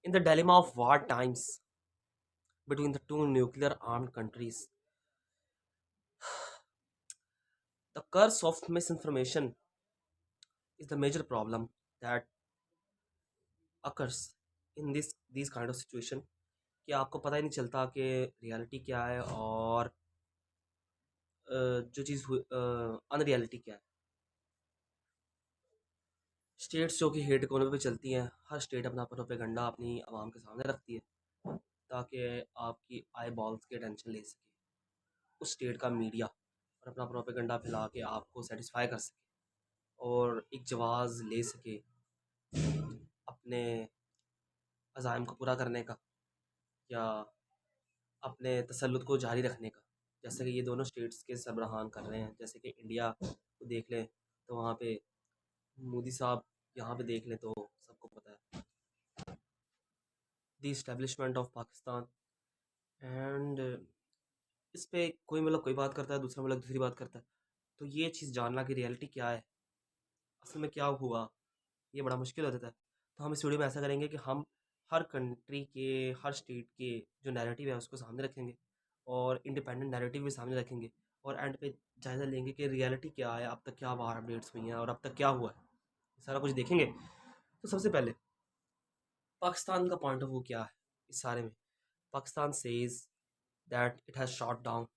In the dilemma of war times between the two nuclear armed countries, the curse of misinformation is the major problem that occurs in these kind of situation कि आपको पता ही नहीं चलता कि reality क्या है और जो चीज़ अनरियलिटी क्या है। स्टेट्स जो कि हेड इकोनॉमी पे चलती हैं, हर स्टेट अपना प्रोपेगेंडा अपनी आवाम के सामने रखती है ताकि आपकी आई बॉल्स की अटेंशन ले सके उस स्टेट का मीडिया और अपना प्रोपेगेंडा फैला के आपको सेटिस्फाई कर सके और एक जवाब ले सके अपने अज़ाइम को पूरा करने का या अपने तसल्लुत को जारी रखने का। जैसे कि ये दोनों स्टेट्स के सरबराहान कर रहे हैं। जैसे कि इंडिया को देख लें तो वहाँ पे मोदी साहब, यहाँ पे देख लें तो सबको पता है दी इस्टेब्लिशमेंट ऑफ पाकिस्तान। एंड इस पे कोई मुल्क कोई बात करता है, दूसरा मुल्क दूसरी बात करता है। तो ये चीज़ जानना कि रियलिटी क्या है, असल में क्या हुआ, ये बड़ा मुश्किल हो जाता है। तो हम इस वीडियो में ऐसा करेंगे कि हम हर कंट्री के, हर स्टेट के जो नैरेटिव है उसको सामने रखेंगे और इंडिपेंडेंट नैरेटिव भी सामने रखेंगे और एंड पे जायज़ा लेंगे कि रियलिटी क्या है, अब तक क्या वार अपडेट्स हुई हैं और अब तक क्या हुआ है, सारा कुछ देखेंगे। तो सबसे पहले पाकिस्तान का पॉइंट ऑफ व्यू क्या है इस सारे में। Pakistan says that it has shot down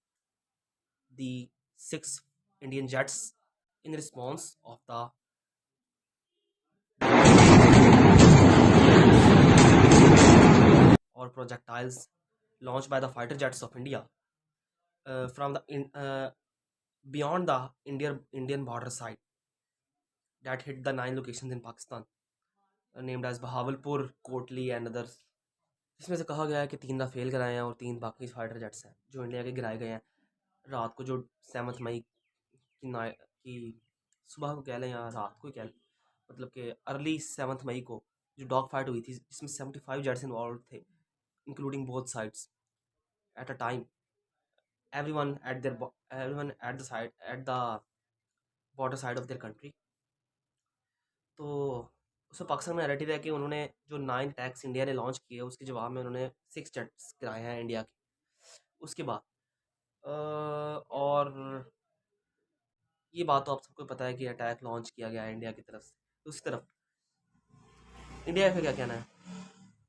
the 6 Indian jets in response of the or projectiles launched by the fighter jets of India from beyond the Indian border side that hit the 9 locations in Pakistan named as Bahawalpur, Kotli and others. इसमें से कहा गया है कि 3 fail कराए हैं और 3 बाकी फाइटर जेट्स हैं जो इंडिया के गिराए गए हैं रात को, जो 7 मई की सुबह को कह लें या रात को ही कह लें, मतलब कि अर्ली 7 मई को जो डॉग फाइट हुई थी जिसमें 75 जेट्स इन्वॉल्व थे including both sides at a time. Everyone at the border side of their country. तो उसमें पाकिस्तान में नैरेटिव है कि उन्होंने जो 9 अटैक्स इंडिया ने लॉन्च किए उसके जवाब में उन्होंने 6 जेट्स गिराए हैं इंडिया के। उसके बाद और ये बात तो आप सबको पता है कि अटैक लॉन्च किया गया है इंडिया की तरफ से। दूसरी तरफ इंडिया का क्या कहना है।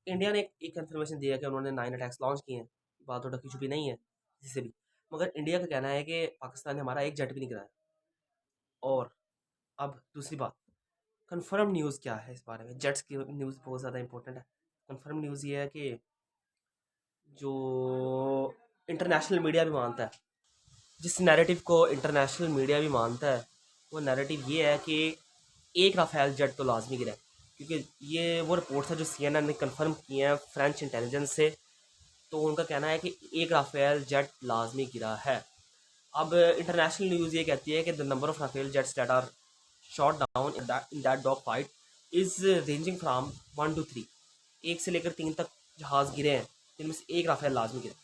इंडिया ने एक इन्फॉर्मेशन दिया कि उन्होंने 9 अटैक्स लॉन्च किए हैं, बात तो ढकी छुपी नहीं है किसी से भी। मगर इंडिया का कहना है कि पाकिस्तान ने हमारा एक जेट भी नहीं गिराया। और अब दूसरी बात, कंफर्म न्यूज़ क्या है इस बारे में। जेट्स की न्यूज़ बहुत ज़्यादा इंपॉर्टेंट है। कंफर्म न्यूज़ ये है कि जो इंटरनेशनल मीडिया भी मानता है, जिस नैरेटिव को इंटरनेशनल मीडिया भी मानता है, वो नैरेटिव ये है कि एक राफेल जेट तो लाजमी गिरा है। क्योंकि ये वो रिपोर्ट्स है जो CNN ने कंफर्म किए हैं फ्रेंच इंटेलिजेंस से। तो उनका कहना है कि एक राफेल जेट लाजमी गिरा है। अब इंटरनेशनल न्यूज़ ये कहती है कि the number of Rafale jets that are shot down in that dog fight is ranging from 1 to 3। 1 से लेकर 3 तक जहाज़ गिरे हैं, जिनमें से एक राफेल लाजमी गिरा।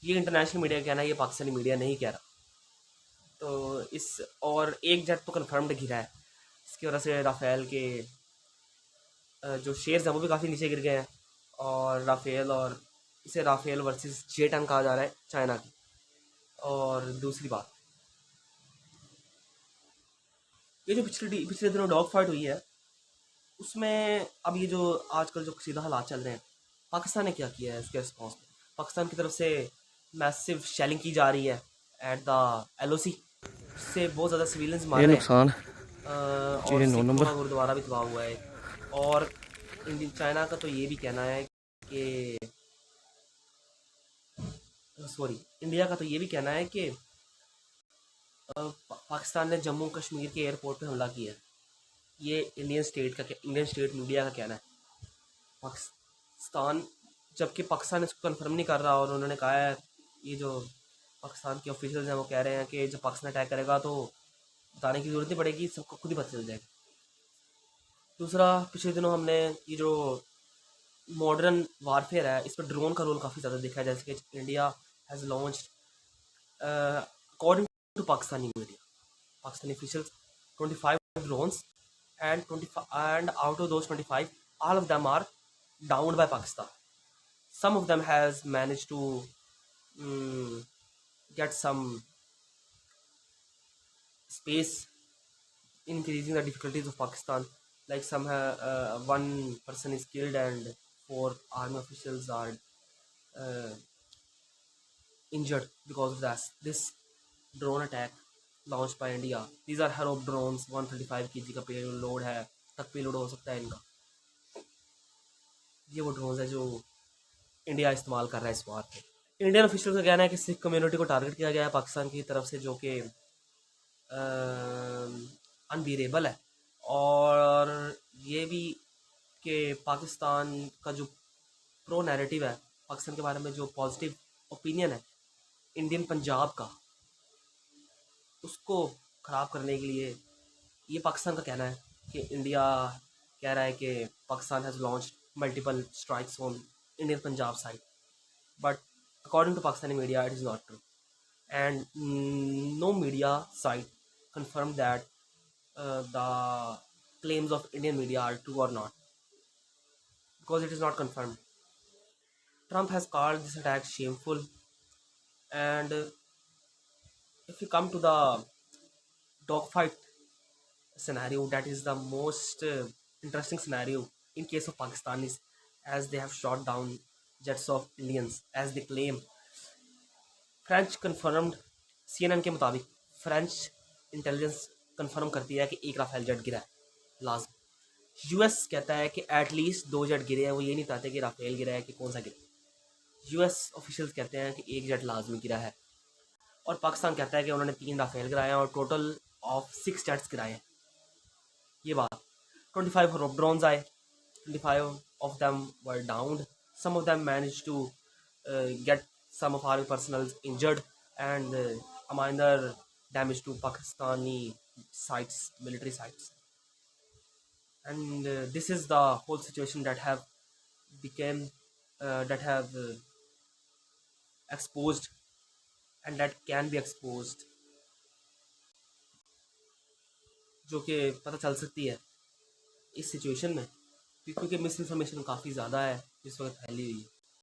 ये इंटरनेशनल मीडिया का कहना है, ये पाकिस्तानी मीडिया नहीं कह रहा। तो इस और एक जेट तो कन्फर्म्ड गिरा है। इसकी वजह से राफेल के जो शेयर्स हैं वो भी काफ़ी नीचे गिर गए हैं। और राफेल, और इसे राफेल वर्सेस J-10 कहा जा रहा है चाइना की। और दूसरी बात, ये जो पिछले दिनों डॉग फाइट हुई है उसमें अब ये जो आजकल जो सीधा हालात चल रहे हैं, पाकिस्तान ने क्या किया है उसके रिस्पॉन्स में। पाकिस्तान की तरफ से मैसिव शेलिंग की जा रही है एट द LOC, जिससे बहुत ज़्यादा सिविलियंस ये मारे हैं। नुकसान और 9 सिखों नंबर का गुरुद्वारा भी तबाह हुआ है। और चाइना का तो ये भी कहना है कि सॉरी, इंडिया का तो ये भी कहना है कि पाकिस्तान ने जम्मू कश्मीर के एयरपोर्ट पे हमला किया है। ये इंडियन स्टेट मीडिया का कहना है। पाकिस्तान, जबकि पाकिस्तान इसको कंफर्म नहीं कर रहा और उन्होंने कहा है, ये जो पाकिस्तान के ऑफिशियल्स हैं वो कह रहे हैं कि जब पाकिस्तान अटैक करेगा तो बताने की ज़रूरत नहीं पड़ेगी, सबको खुद ही पता चल जाएगा। दूसरा, पिछले दिनों हमने ये जो मॉडर्न वारफेयर है इस पर ड्रोन का रोल काफ़ी ज़्यादा देखा है। जैसे कि India has launched according to Pakistani media, Pakistani officials, 25 drones and out of those 25, all of them are downed by Pakistan. Some of them has managed to mm, get some space, increasing the difficulties of Pakistan. Like one person is killed and four army officials are uh, injured because of this drone attack launched by India. These are Harop drones, 135 kg का payload है, तक payload हो सकता है इनका. ये वो drones है जो इंडिया इस्तेमाल कर रहा है इस वार पे. इंडियन ऑफिशियल का कहना है कि सिख कम्युनिटी को टारगेट किया गया है पाकिस्तान की तरफ से, जो कि अनबीरेबल है. और ये भी कि पाकिस्तान का जो प्रो नैरेटिव है, पाकिस्तान के बारे में जो पॉजिटिव ओपिनियन है इंडियन पंजाब का, उसको ख़राब करने के लिए ये पाकिस्तान का कहना है कि इंडिया कह रहा है कि Pakistan has launch multiple strikes on Indian Punjab side. But according to Pakistani media it is not true, and no media site confirmed that the claims of Indian media are true or not, because it is not confirmed. Trump has called this attack shameful, and if you come to the dogfight scenario, that is the most interesting scenario in case of Pakistanis, as they have shot down jets of Indians, as they claim. French confirmed, CNN के मुताबिक French intelligence confirm करती है कि एक Rafale jet गिरा है लाजम. US कहता है कि एटलीस्ट 2 जेट गिरे हैं, वो ये नहीं बताते कि राफेल गिरा है कि कौन सा गिरा. US ऑफिशियल्स कहते हैं कि एक जेट लाजमी गिरा है, और पाकिस्तान कहता है कि उन्होंने 3 राफेल गिराए हैं और टोटल ऑफ 6 जेट्स गिराए हैं. ये बात. 25 रोप ड्रोन्स आए, 25 of them were downed. Some of them managed to get some of our personnel injured, and a minor damage to Pakistani sites, military sites. And this is the whole situation that have become exposed, and that can be exposed, जो कि पता चल सकती है इस situation में, क्योंकि miss information काफ़ी ज़्यादा है इस वक्त फैली हुई है.